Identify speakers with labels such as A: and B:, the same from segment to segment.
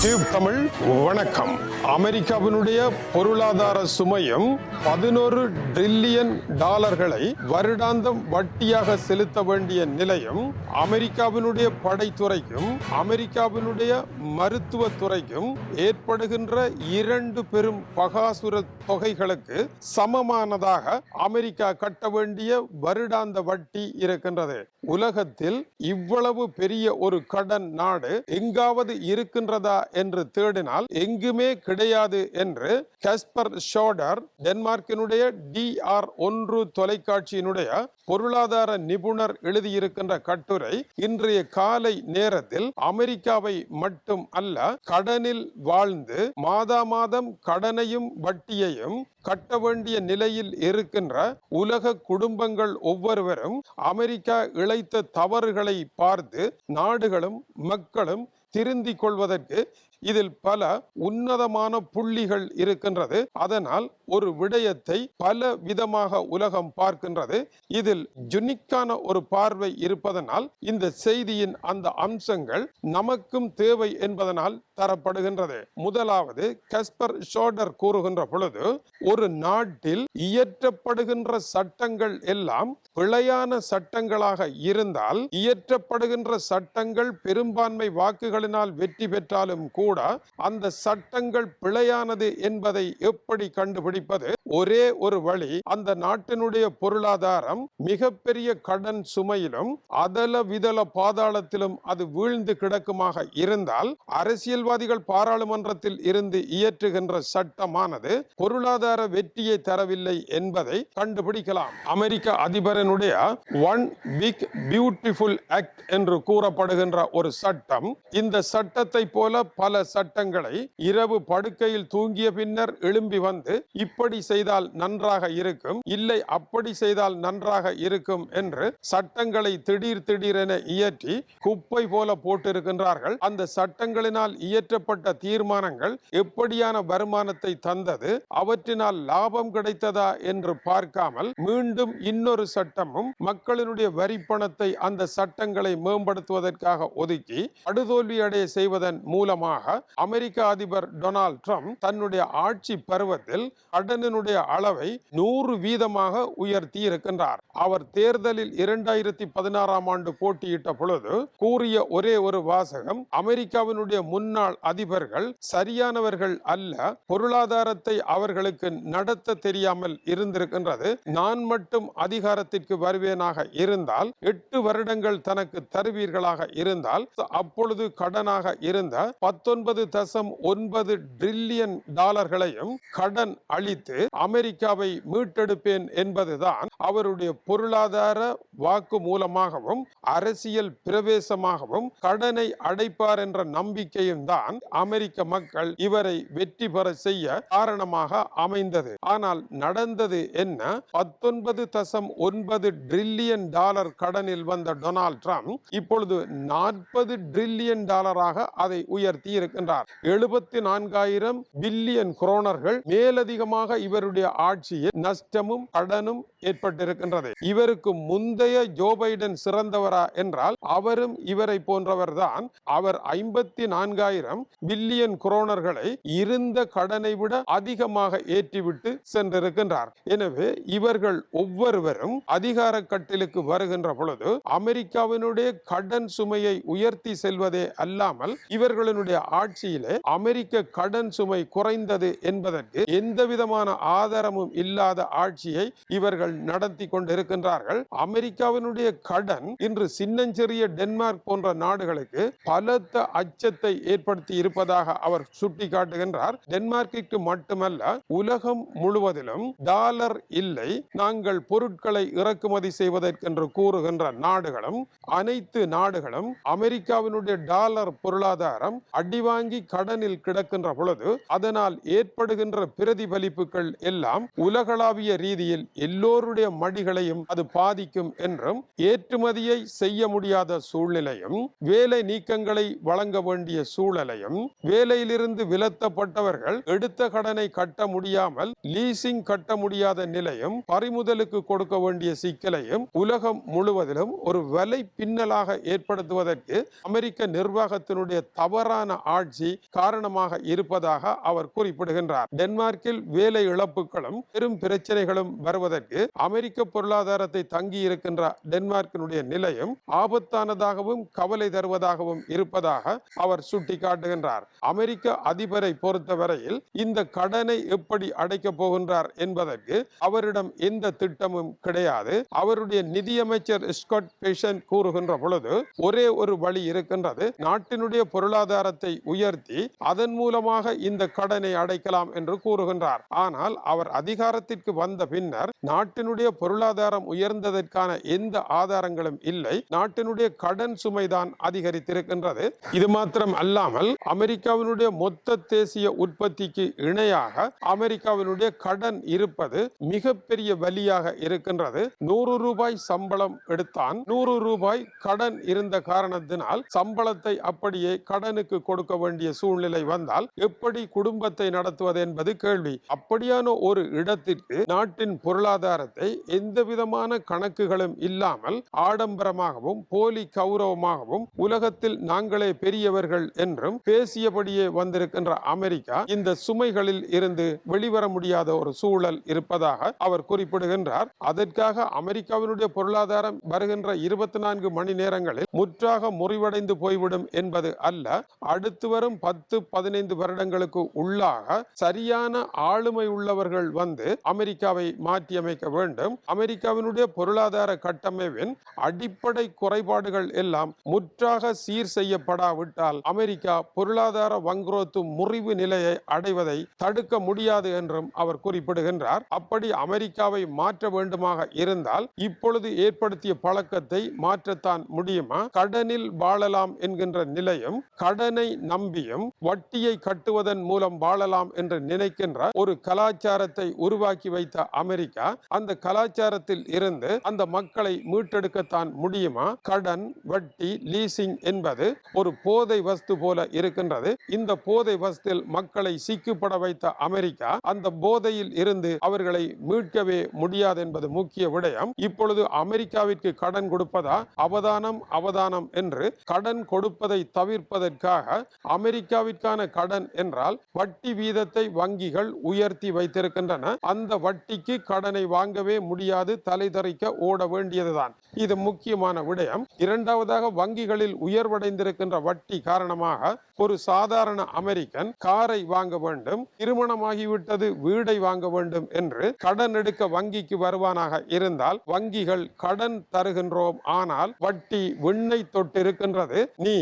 A: Tube Tamil வணக்கம். அமெரிக்காவினுடைய பொருளாதார சுமையும் 11 டிரில்லியன் டாலர்களை வருடாந்தம் வட்டியாக செலுத்த வேண்டிய நிலையும் அமெரிக்காவினுடைய படைத்துறைக்கும் அமெரிக்காவினுடைய மருத்துவ துறைக்கும் ஏற்படுகின்ற 2 பெரும் பகாசுர தொகைகளுக்கு சமமானதாக அமெரிக்கா கட்ட வேண்டிய வருடாந்த வட்டி இருக்கின்றது. உலகத்தில் இவ்வளவு பெரிய ஒரு கடன் நாடு எங்காவது இருக்கின்றதா என்று தேடினால் எங்குமே கிடையாது என்று காஸ்பர் ஷோடர் டென்மார்க்கினுடைய DR1 தொலைக்காட்சியினுடைய பொருளாதார நிபுணர் எழுதியிருக்கின்ற கட்டுரை இன்றைய காலை நேரத்தில் அமெரிக்காவை மட்டும் அல்ல, கடனில் வாழ்ந்து மாதா மாதம் கடனையும் வட்டியையும் கட்ட வேண்டிய நிலையில் இருக்கின்ற உலக குடும்பங்கள் ஒவ்வொருவரும் அமெரிக்கா இழைத்த தவறுகளை பார்த்து நாடுகளும் மக்களும் திருந்திக் கொள்வதற்கு இதில் பல உன்னதமான புள்ளிகள் இருக்கின்றது. அதனால் ஒரு விடயத்தை பல விதமாக உலகம் பார்க்கின்றது. இதில் யுனிக்கான ஒரு பார்வை இருப்பதனால் இந்த செய்தியின் அந்த அம்சங்கள் நமக்கும் தேவை என்பதனால் தரப்படுகின்றது. முதலாவது, காஸ்பர் ஷோடர் கூறுகின்ற பொழுது, ஒரு நாட்டில் இயற்றப்படுகின்ற சட்டங்கள் எல்லாம் பிழையான சட்டங்களாக இருந்தால், இயற்றப்படுகின்ற சட்டங்கள் பெரும்பான்மை வாக்குகளினால் வெற்றி பெற்றாலும் கூட அந்த சட்டங்கள் பிழையானது என்பதை எப்படி கண்டுபிடிப்பது? ஒரே ஒரு வழி, அந்த நாட்டினுடைய பொருளாதாரம் மிகப்பெரிய கடன் சுமையிலும் அதல விதல பாதாளத்திலும் அது வீழ்ந்து கிடக்குமாக இருந்தால், அரசியல்வாதிகள் பாராளுமன்றத்தில் இருந்து இயற்றுகின்ற சட்டமானது பொருளாதார வெற்றியை தரவில்லை என்பதை கண்டுபிடிக்கலாம். அமெரிக்க அதிபரனுடைய ஒன் பிக் பியூட்டிஃபுல் ஆக்ட் என்று கூறப்படுகின்ற ஒரு சட்டம், இந்த சட்டத்தை போல பல சட்டங்களை இரவு படுக்கையில் தூங்கிய பின்னர் எழும்பி வந்து இப்படி செய்தால் நன்றாக இருக்கும், இல்லை அப்படி செய்தால் நன்றாக இருக்கும் என்று சட்டங்களை திடீரென இயற்றி குப்பை போல போட்டிருக்கின்றார்கள். அந்த சட்டங்களினால் இயற்றப்பட்ட தீர்மானங்கள் எப்படியான வருமானத்தை தந்தது, அவற்றினால் லாபம் கிடைத்ததா என்று பார்க்காமல் மீண்டும் இன்னொரு சட்டமும் மக்களினுடைய வரி பணத்தை அந்த சட்டங்களை மேம்படுத்துவதற்காக ஒதுக்கி படுதோல்வி அடைய செய்வதன் மூலமாக அமெரிக்க அதிபர் டொனால்ட் ட்ரம்ப் தன்னுடைய ஆட்சி பருவத்தில் கடனினுடைய அளவை 100% உயர்த்தி இருக்கின்றார். அவர் தேர்தலில் 2016 ஆண்டு போட்டியிட்ட பொழுது கூறிய ஒரே ஒரு வாசகம், அமெரிக்காவினுடைய முன்னாள் அதிபர்கள் சரியானவர்கள் அல்ல, பொருளாதாரத்தை அவர்களுக்கு நடத்த தெரியாமல் இருந்திருக்கின்றது, நான் மட்டும் அதிகாரத்திற்கு வருவேனாக இருந்தால் 8 வருடங்கள் தனக்கு தருவீர்களாக இருந்தால் அப்பொழுது கடனாக இருந்த 19.9 டிரில்லியன் டாலர்களையும் கடன் அளித்து அமெரிக்காவை மீட்டெடுப்பேன் என்பதுதான் அவருடைய பொருளாதார வாக்கு மூலமாகவும் அரசியல் பிரவேசமாகவும் கடனை அடைப்பார் என்ற நம்பிக்கையும் தான் அமெரிக்க மக்கள் இவரை வெற்றி பெற செய்ய காரணமாக அமைந்தது. ஆனால் நடந்தது என்ன? 19.9 டிரில்லியன் டாலர் கடனில் வந்த டொனால்ட் ட்ரம்ப் இப்பொழுது 40 டிரில்லியன் டாலராக அதை உயர்த்தி இருக்கின்றார். 74,000 பில்லியன் குரோனர்கள் மேலதிகமாக இவருடைய ஆட்சியில் நஷ்டமும் கடனும் ஏற்பட்டிருக்கின்றது. இவருக்கு முந்தைய ஜோ பைடன் சிறந்தவரா என்றால் அவரும் இவரை போன்றவர் தான். அவர் 54,000 பில்லியன் குரோனர்களை இருந்த கடனை விட அதிகமாக ஏற்றிவிட்டு சென்றிருக்கின்றார். எனவே இவர்கள் ஒவ்வொருவரும் அதிகார கட்டிலுக்கு வருகின்ற பொழுது அமெரிக்காவினுடைய கடன் சுமையை உயர்த்தி செல்வதே அல்லாமல் இவர்களுடைய ஆட்சியிலே அமெரிக்க கடன் சுமை குறைந்தது என்பதற்கு எந்த விதமான ஆதாரமும் இல்லாத ஆட்சியை இவர்கள் நடத்தி கொண்டிருக்கின்றார்கள். அமெரிக்காவினுடைய கடன் இன்று சின்னஞ்சிறிய டென்மார்க் போன்ற நாடுகளுக்கு பலத்த அச்சத்தை ஏற்படுத்தி இருப்பதாக அவர் சுட்டிக்காட்டுகின்றார். டென்மார்க்கிற்கு மட்டுமல்ல, உலகம் முழுவதிலும் டாலர் இல்லை, நாங்கள் பொருட்களை இறக்குமதி செய்வதற்கென்று கூறுகின்ற நாடுகளும் அனைத்து நாடுகளும் அமெரிக்காவினுடைய டாலர் பொருளாதாரம் அடிவாங்கி கடனில் கிடக்கின்ற பொழுது அதனால் ஏற்படுகின்ற பிரதிபலிப்புகள் எல்லாம் உலகளாவிய ரீதியில் எல்லோருடைய மடிகளையும் பொருளாதாரத்தையும் அது பாதிக்கும் என்றும், ஏற்றுமதியை செய்ய முடியாத சூழ்நிலையும், வேலை நீக்கங்களை வழங்க வேண்டிய சூழலையும், வேலையிலிருந்து விலத்தப்பட்டவர்கள் எடுத்த கடனை கட்ட முடியாமல் லீசிங் கட்ட முடியாத நிலையும், பறிமுதலுக்கு கொடுக்க வேண்டிய சிக்கலையும் உலகம் முழுவதிலும் ஒரு வலை பின்னலாக ஏற்படுத்துவதற்கு அமெரிக்க நிர்வாகத்தினுடைய தவறான ஆட்சி காரணமாக இருப்பதாக அவர் குறிப்பிடுகின்றார். டென்மார்க்கில் வேலை இழப்புகளும் பெரும் பிரச்சனைகளும் வருவதற்கு அமெரிக்க பொருளாதாரத்தை தங்கி இருக்கின்ற டென்மார்க்கினுடைய நிலையும் ஆபத்தானதாகவும் கவலை தருவதாகவும் இருப்பதாக அவர் சுட்டிக்காட்டுகின்றார். அமெரிக்க அதிபரை பொறுத்தவரையில் இந்த கடனை எப்படி அடைக்கப் போகின்றார் என்பதற்கு அவரிடம் எந்த திட்டமும் கிடையாது. அவருடைய நிதியமைச்சர் ஸ்காட் பெசன்ட் கூறுகின்ற பொழுது ஒரே ஒரு வழி இருக்கின்றது, நாட்டினுடைய பொருளாதாரத்தை உயர்த்தி அதன் மூலமாக இந்த கடனை அடைக்கலாம் என்று கூறுகின்றார். ஆனால் அவர் அதிகாரத்திற்கு வந்த பின்னர் நாட்டினுடைய பொருளாதாரம் உயர்ந்ததற்கான எந்த ஆதாரங்களும் இல்லை. நாட்டினுடைய கடன் சுமைதான் அதிகரித்திருக்கின்றது. இது மாத்திரம் அல்லாமல் அமெரிக்காவினுடைய மொத்த தேசிய உற்பத்திக்கு இணையாக அமெரிக்காவினுடைய கடன் இருப்பது மிகப்பெரிய வலியாக இருக்கின்றது. 100 ரூபாய் சம்பளம் எடுத்தான், 100 ரூபாய் கடன் இருந்த காரணத்தினால் சம்பளத்தை அப்படியே கடனுக்கு கொடுக்க வேண்டிய சூழ்நிலை வந்தால் எப்படி குடும்பத்தை நடத்துவது என்பது கேள்வி. அப்படியான ஒரு இடத்திற்கு நாட்டின் பொருளாதாரத்தை எந்த விதமான கணக்குகளும் இல்லாமல் ஆடம்பரமாகவும் போலி கௌரவமாகவும் உலகத்தில் நாங்களே பெரியவர்கள் என்றும் பேசியபடியே வந்திருக்கின்ற அமெரிக்கா இந்த சுமைகளில் இருந்து வெளிவர முடியாத ஒரு சூழல் இருப்பதாக அவர் குறிப்பிடுகின்றார். அதற்காக அமெரிக்காவினுடைய பொருளாதாரம் வருகின்ற 24 மணி நேரங்களில் முற்றாக முறிவடைந்து போய்விடும் என்பது அல்ல. அடுத்து வரும் 10-15 வருடங்களுக்கு உள்ளாக சரியான ஆளுமை உள்ளவர்கள் வந்து அமெரிக்காவை மாற்றியமைக்க வேண்டும். அமெரிக்காவினுடைய பொருளாதார கட்டமைப்பின் அடிப்படை குறைபாடுகள் எல்லாம் முற்றாக சீர் செய்யப்படாவிட்டால் அமெரிக்கா பொருளாதார வங்குரோத்து முறிவு நிலையை அடைவதை தடுக்க முடியாது என்றும் அவர் குறிப்பிடுகின்றார். அப்படி அமெரிக்காவை மாற்ற வேண்டுமாக இருந்தால் இப்பொழுது ஏற்படுத்திய பழக்கத்தை மாற்றத்தான் முடியுமா? கடனில் வாழலாம் என்கின்ற நிலையும், கடனை நம்பியும் வட்டியை கட்டுவதன் மூலம் வாழலாம் என்று நினைக்கின்ற ஒரு கலாச்சாரத்தை உருவாக்கி வைத்த அமெரிக்கா அந்த கலாச்சாரத்தில் இருந்து அந்த மக்களை மீட்டெடுக்கத்தான் முடியுமா? கடன், வட்டி, லீசிங் என்பது ஒரு போதை வஸ்து போல இருக்கின்றது. இந்த போதை வஸ்தில் மக்களை சிக்குப்பட வைத்த அமெரிக்கா அந்த போதையில் இருந்து அவர்களை மீட்கவே முடியாது என்பது முக்கிய விடயம். இப்பொழுது அமெரிக்காவிற்கு கடன் கொடுப்பதா? அவதானம் அவதானம் என்று கடன் கொடுப்பதை தவிர்ப்பதற்காக அமெரிக்காவிற்கான கடன் என்றால் வட்டி வீதத்தை வங்கிகள் உயர்த்தி வைத்திருக்கின்றன. அந்த வட்டிக்கு கடனை வாங்கவே முடியாது, தலைதறிக்க ஓட வேண்டியதுதான். இது முக்கியமான விடயம். இரண்டாவதாக, வங்கிகளில் உயர்வடைந்திருக்கின்ற வட்டி காரணமாக ஒரு சாதாரண அமெரிக்கன் காரை வாங்க வேண்டும், திருமணமாகிவிட்டது வீடை வாங்க வேண்டும் என்று கடன் எடுக்க வங்கிக்கு வருவானாக இருந்தால் வங்கிகள் கடன் தருகின்றோம், ஆனால் வட்டி விண்ணை தொட்டு இருக்கின்றது, நீ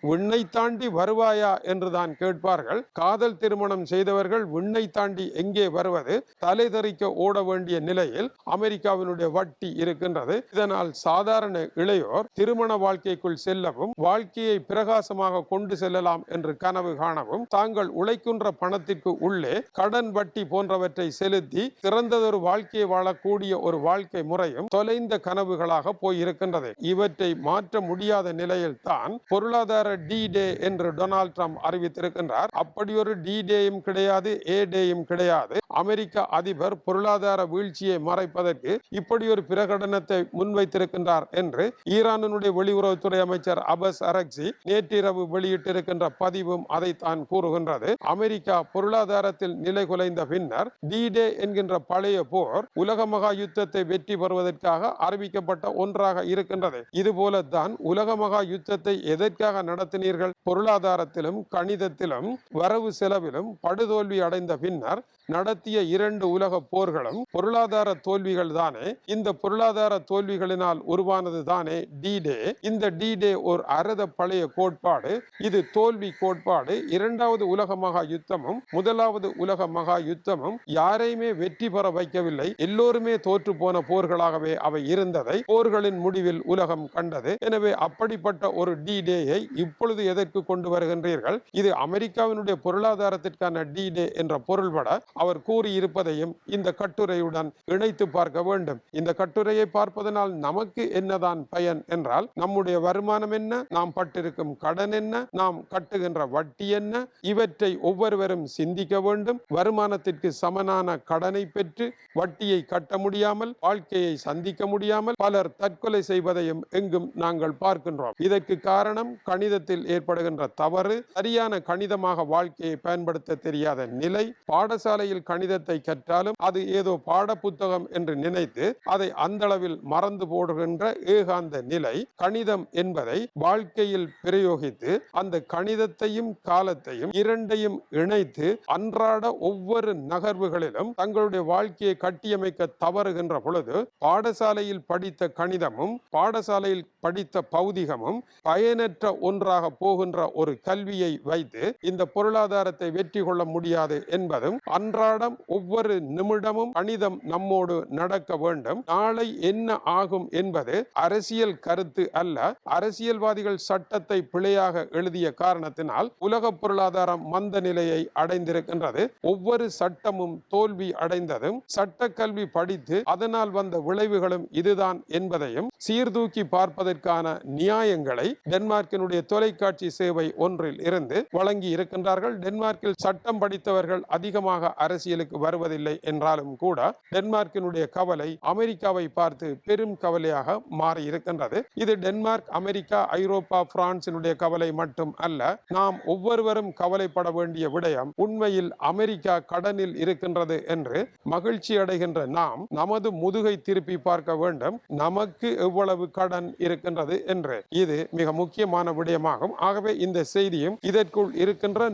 A: விண்ணை தாண்டி வருவாயா என்றுதான் கேட்பார்கள். காதல் திருமணம் செய்தவர்கள் விண்ணை தாண்டி எங்கே வருவது? தலைதறிக்க ஓட வேண்டிய நிலையில் அமெரிக்காவினுடைய வட்டி இருக்கின்றது. இதனால் சாதாரண இளையோர் திருமண வாழ்க்கைக்குள் செல்லவும் வாழ்க்கையை பிரகாசமாக கொண்டு செல்லலாம் என்று கனவு காணவும் தாங்கள் உழைக்கின்ற பணத்திற்கு உள்ளே கடன் வட்டி போன்றவற்றை செலுத்தி சிறந்ததொரு வாழ்க்கையை வாழக்கூடிய ஒரு வாழ்க்கை முறையும் தொலைந்த கனவுகளாக போயிருக்கின்றது. இவற்றை மாற்ற முடியாத நிலையில் தான் பொருளாதார D-Day என்று டொனால்ட் ட்ரம்ப் அறிவித்திருக்கின்றார். அப்படி ஒரு D-Dayயும் கிடையாது, A-Dayயும் கிடையாது. அமெரிக்க அதிபர் பொருளாதார வீழ்ச்சியை மறைப்பதற்கு இப்படி ஒரு பிரகடனத்தை முன்வைத்திருக்கின்றார் என்று ஈரானுடைய வெளியுறவுத்துறை அமைச்சர் அபஸ் அரக்சி நேற்றிரவு வெளியிட்டிருக்கின்ற பதிவும் அதைத்தான் கூறுகின்றது. அமெரிக்கா பொருளாதாரத்தில் நிலை குலைந்த பின்னர் D-Day என்கின்ற பழைய போர் உலக மகா யுத்தத்தை வெற்றி பெறுவதற்காக அறிவிக்கப்பட்ட ஒன்றாக இருக்கின்றது. இதுபோலத்தான் உலக மகா யுத்தத்தை எதற்காக நடத்தினீர்கள்? பொருளாதாரத்திலும் கணிதத்திலும் வரவு செலவிலும் படுதோல்வி அடைந்த பின்னர் நடத்திய 2 உலக போர்களும் பொருளாதார தோல்விகள் தானே. இந்த பொருளாதார தோல்விகளினால் உருவானது தானே D-Day. இந்த D-Day ஒரு அறத பழைய கோட்பாடு. இது தோல்வி கோட்பாடு. 2வது உலக மகா யுத்தமும் 1வது உலக மகா யுத்தமும் யாரையுமே வெற்றி பெற வைக்கவில்லை. எல்லோருமே தோற்று போன போர்களாகவே அவை இருந்ததை போர்களின் முடிவில் உலகம் கண்டது. எனவே அப்படிப்பட்ட ஒரு D-Day-யை இப்பொழுது எதற்கு கொண்டு வருகின்றீர்கள்? இது அமெரிக்காவினுடைய பொருளாதாரத்திற்கான D-Day என்ற பொருள்பட அவர் கூறியிருப்பதையும் இந்த கட்டுரையுடன் இணைத்து பார்க்க வேண்டும். இந்த கட்டுரையை பார்ப்பதனால் நமக்கு என்னதான் பயன் என்றால், நம்முடைய வருமானம் என்ன, நாம் பட்டிருக்கும் கடன் என்ன, நாம் கட்டுகின்ற வட்டி என்ன, இவற்றை ஒவ்வொருவரும் சிந்திக்க வேண்டும். வருமானத்திற்கு சமனான கடனை பெற்று வட்டியை கட்ட முடியாமல், வாழ்க்கையை சந்திக்க முடியாமல் பலர் தற்கொலை செய்வதையும் எங்கும் நாங்கள் பார்க்கின்றோம். இதற்கு காரணம் கணிதத்தில் ஏற்படுகின்ற தவறு, சரியான கணிதமாக வாழ்க்கையை பயன்படுத்த தெரியாத நிலை. பாடசாலையில் கணிதத்தை கற்றாலும் அது ஏதோ பாட புத்தகம் என்று நினைத்து அதை அந்த அளவில் மறந்து போடுகின்ற ஏகாந்த நிலை. கணிதம் என்பதை வாழ்க்கையில் பிரயோகித்து அந்த கணிதத்தையும் காலத்தையும் இரண்டையும் இணைத்து அன்றாட ஒவ்வொரு நகர்வுகளிலும் தங்களுடைய வாழ்க்கையை கட்டியமைக்க தவறுகின்ற பொழுது பாடசாலையில் படித்த கணிதமும் பாடசாலையில் படித்த பௌதிகமும் பயனற்ற ஒன்றாக போகின்ற ஒரு கல்வியை வைத்து இந்த பொருளாதாரத்தை வெற்றி கொள்ள முடியாது என்பதும், அன்றாடம் ஒவ்வொரு நிமிடமும் கணிதம் நம்மோடு நடக்க வேண்டும். நாளை என்ன ஆகும் என்பது அரசியல் கருத்து அல்ல. அரசியல்வாதிகள் சட்டத்தை பிழையாக எழுதிய காரணத்தினால் உலக பொருளாதாரம் மந்த நிலையை அடைந்திருக்கின்றது. ஒவ்வொரு சட்டமும் தோல்வி அடைந்ததும் சட்ட கல்வி படித்து அதனால் வந்த விளைவுகளும் இதுதான் என்பதையும் சீர்தூக்கி பார்ப்பதற்கான நியாயங்களை டென்மார்க்கினுடைய தொலைக்காட்சி சேவை ஒன்றில் இருந்து வழங்கி இருக்கின்றார்கள். டென்மார்க்கில் சட்டம் படித்தவர்கள் அதிகமாக அரசியலுக்கு வருவதில்லை என்றாலும் கூட டென்மார்க்கினுடைய கவலை அமெரிக்காவை பார்த்து பெரும் கவலையாக மாறி இருக்கின்றது. இது டென்மார்க், அமெரிக்கா, ஐரோப்பா, பிரான்சினுடைய கவலை மட்டும் அல்ல. நாம் ஒவ்வொருவரும் கவலைப்பட வேண்டிய விடயம் உண்மையில் அமெரிக்கா கடனில் இருக்கின்றது என்று மகிழ்ச்சி அடைகின்ற நாம் நமது முதுகை திருப்பி பார்க்க வேண்டும். நமக்கு எவ்வளவு கடன் இருக்கின்றது என்று. இது மிக முக்கியமான விடயமாகும். ஆகவே இந்த செய்தியும் இதற்குள் இருக்கின்ற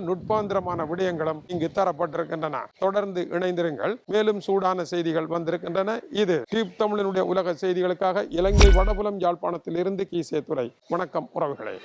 A: நுட்பாந்திரமான விடயங்களும் இங்கு தரப்பட்டிருக்கின்றன. தொடர்ந்து இணைந்திருங்கள். மேலும் சூடான செய்திகள் வந்திருக்கின்றன. இது டியூப் தமிழனுடைய உலக செய்திகளுக்காக இலங்கை வடபுலம் யாழ்ப்பாணத்தில் இருந்து கீசே துரை. வணக்கம் உறவுகளே.